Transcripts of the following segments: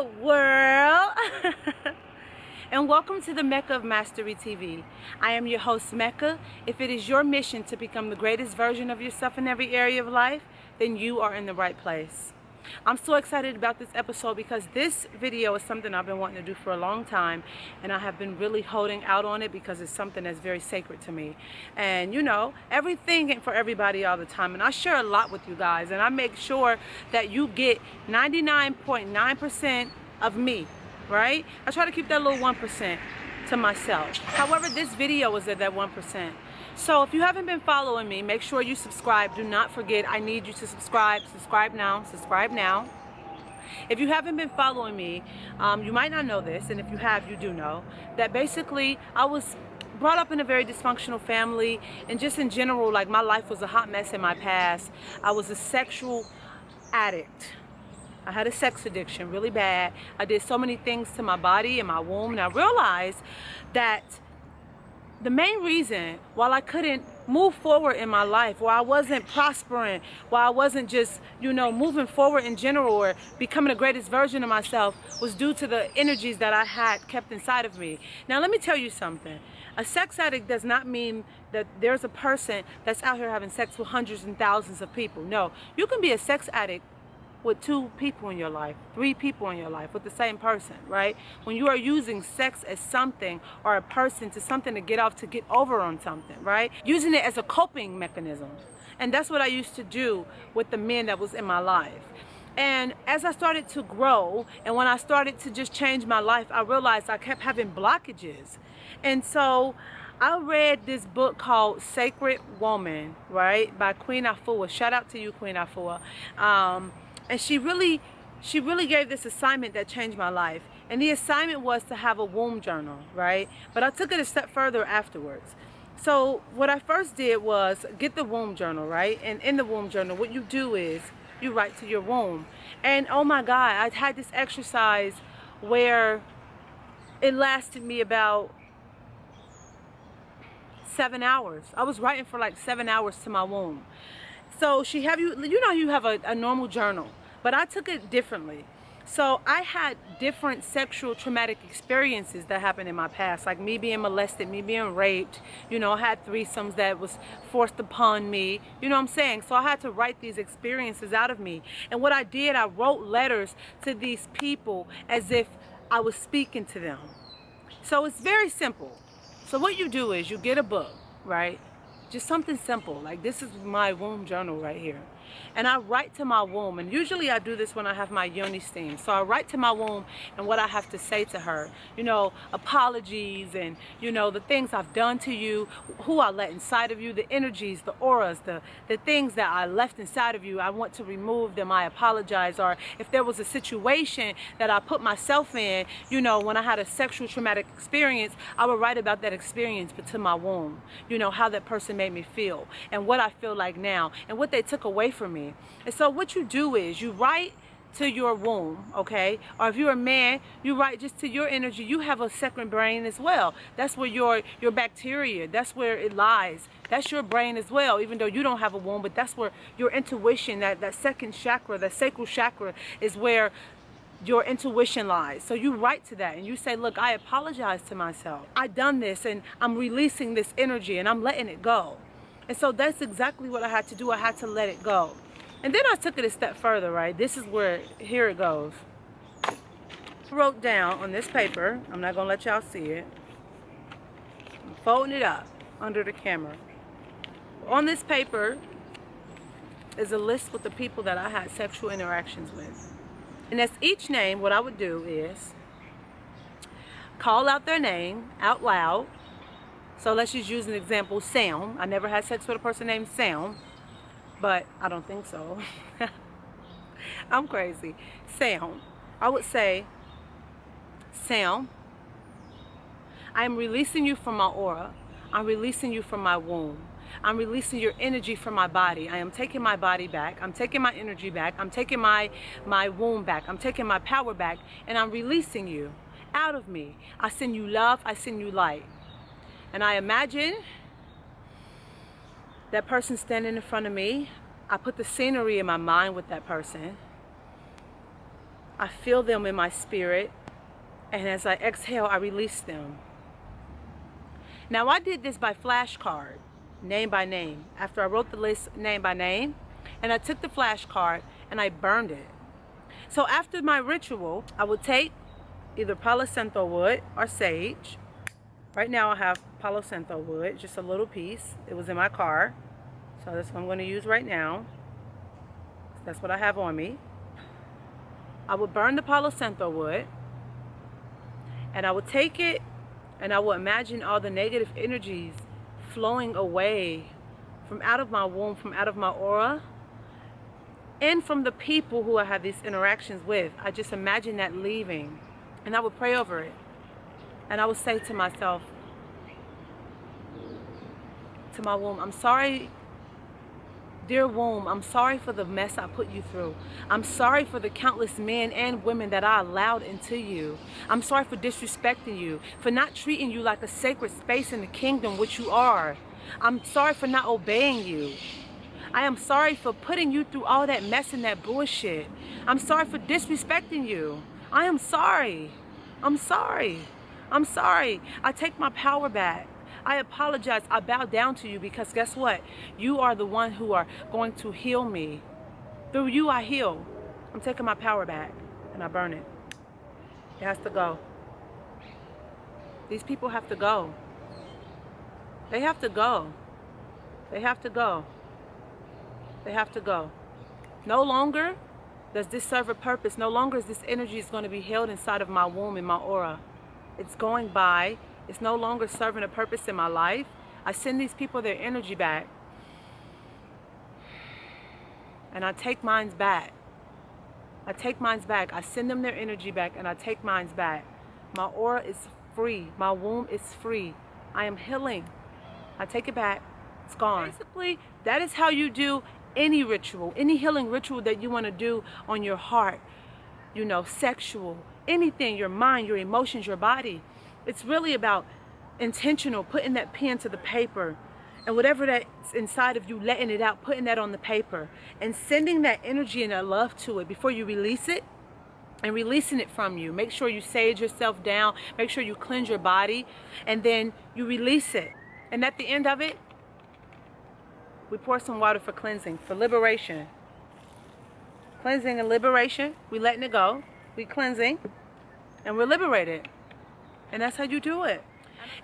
up, world? And welcome to the Mecca of Mastery TV. I am your host, Mecca. If it is your mission to become the greatest version of yourself in every area of life, then you are in the right place. I'm so excited about this episode because this video is something I've been wanting to do for a long time, and I have been really holding out on it because it's something that's very sacred to me. And you know, everything ain't for everybody all the time, and I share a lot with you guys, and I make sure that you get 99.9% of me, right? I try to keep that little 1% to myself. However, this video is at that 1%. So if you haven't been following me, make sure you subscribe. Do not forget, I need you to subscribe. Subscribe now. Subscribe now. If you haven't been following me, you might not know this, and if you have, you do know, that basically I was brought up in a very dysfunctional family, and just in general, like, my life was a hot mess in my past. I was a sexual addict. I had a sex addiction really bad. I did so many things to my body and my womb, and I realized that the main reason why I couldn't move forward in my life, why I wasn't prospering, why I wasn't just, you know, moving forward in general or becoming the greatest version of myself, was due to the energies that I had kept inside of me. Now, let me tell you something. A sex addict does not mean that there's a person that's out here having sex with hundreds and thousands of people. No, you can be a sex addict with 2 people in your life, 3 people in your life, with the same person, right? When you are using sex as something, or a person, to something to get off, to get over on something, right? Using it as a coping mechanism. And that's what I used to do with the men that was in my life. And as I started to grow, and when I started to just change my life, I realized I kept having blockages. And so I read this book called Sacred Woman, right, by Queen Afua. Shout out to you, Queen Afua. And she really gave this assignment that changed my life. And the assignment was to have a womb journal, right? But I took it a step further afterwards. So what I first did was get the womb journal, right? And in the womb journal, what you do is you write to your womb. And oh my God, I had this exercise where it lasted me about 7 hours. I was writing for like 7 hours to my womb. So she have you know, you have a normal journal, but I took it differently. So I had different sexual traumatic experiences that happened in my past, like me being molested, me being raped. You know, I had threesomes that was forced upon me. You know what I'm saying? So I had to write these experiences out of me. And what I did, I wrote letters to these people as if I was speaking to them. So it's very simple. So what you do is you get a book, right? Just something simple, like this is my womb journal right here. And I write to my womb, and usually I do this when I have my yoni steam. So I write to my womb and what I have to say to her. You know, apologies, and you know, the things I've done to you, who I let inside of you, the energies, the auras, the things that I left inside of you. I want to remove them. I apologize. Or if there was a situation that I put myself in, you know, when I had a sexual traumatic experience, I would write about that experience, but to my womb. You know, how that person made me feel, and what I feel like now, and what they took away from me. And so what you do is you write to your womb, okay? Or if you're a man, you write just to your energy. You have a second brain as well. That's where your bacteria, that's where it lies. That's your brain as well, even though you don't have a womb, but that's where your intuition, that second chakra, that sacral chakra, is where your intuition lies. So you write to that and you say, look, I apologize to myself. I done this, and I'm releasing this energy, and I'm letting it go. And so that's exactly what I had to do. I had to let it go. And then I took it a step further, right? This is where, here it goes. I wrote down on this paper, I'm not gonna let y'all see it. I'm folding it up under the camera. On this paper is a list with the people that I had sexual interactions with. And as each name, what I would do is call out their name out loud. So let's just use an example, Sam. I never had sex with a person named Sam, but I don't think so. I'm crazy. Sam. I would say, Sam, I am releasing you from my aura. I'm releasing you from my womb. I'm releasing your energy from my body. I am taking my body back. I'm taking my energy back. I'm taking my womb back. I'm taking my power back, and I'm releasing you out of me. I send you love. I send you light. And I imagine that person standing in front of me. I put the scenery in my mind with that person. I feel them in my spirit, and as I exhale, I release them. Now, I did this by flashcard, name by name. After I wrote the list name by name, and I took the flashcard and I burned it. So after my ritual, I would take either Palo Santo wood or sage. Right now I have Palo Santo wood, just a little piece. It was in my car, so that's what I'm going to use right now. That's what I have on me. I would burn the Palo Santo wood, and I would take it and I would imagine all the negative energies flowing away from out of my womb, from out of my aura, and from the people who I have these interactions with. I just imagine that leaving, and I would pray over it. And I would say to myself, to my womb, I'm sorry, dear womb, I'm sorry for the mess I put you through. I'm sorry for the countless men and women that I allowed into you. I'm sorry for disrespecting you, for not treating you like a sacred space in the kingdom, which you are. I'm sorry for not obeying you. I am sorry for putting you through all that mess and that bullshit. I'm sorry for disrespecting you. I am sorry. I'm sorry. I'm sorry. I take my power back. I apologize. I bow down to you, because guess what? You are the one who are going to heal me. Through you I heal. I'm taking my power back and I burn it. It has to go. These people have to go. They have to go. They have to go. They have to go. No longer does this serve a purpose. No longer is this energy is going to be held inside of my womb, in my aura. It's going by. It's no longer serving a purpose in my life. I send these people their energy back. And I take mine back. I take mine back. I send them their energy back, and I take mine back. My aura is free. My womb is free. I am healing. I take it back. It's gone. Basically, that is how you do any ritual, any healing ritual that you want to do on your heart, you know, sexual, anything, your mind, your emotions, your body. It's really about intentional, putting that pen to the paper, and whatever that's inside of you, letting it out, putting that on the paper, and sending that energy and that love to it before you release it, and releasing it from you. Make sure you sage yourself down, make sure you cleanse your body, and then you release it. And at the end of it, we pour some water for cleansing, for liberation. Cleansing and liberation. We letting it go. We cleansing, and we're liberated. And that's how you do it.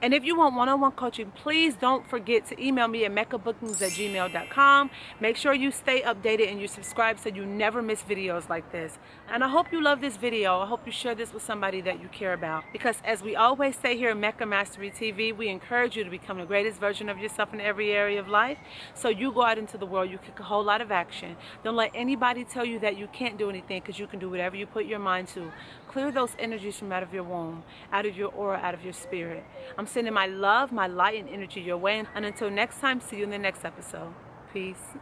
And if you want one-on-one coaching, please don't forget to email me at meccabookings@gmail.com. Make sure you stay updated and you subscribe so you never miss videos like this. And I hope you love this video. I hope you share this with somebody that you care about. Because as we always say here at Mecca Mastery TV, we encourage you to become the greatest version of yourself in every area of life. So you go out into the world, you kick a whole lot of action. Don't let anybody tell you that you can't do anything, because you can do whatever you put your mind to. Clear those energies from out of your womb, out of your aura, out of your spirit. I'm sending my love, my light, and energy your way. And until next time, see you in the next episode. Peace.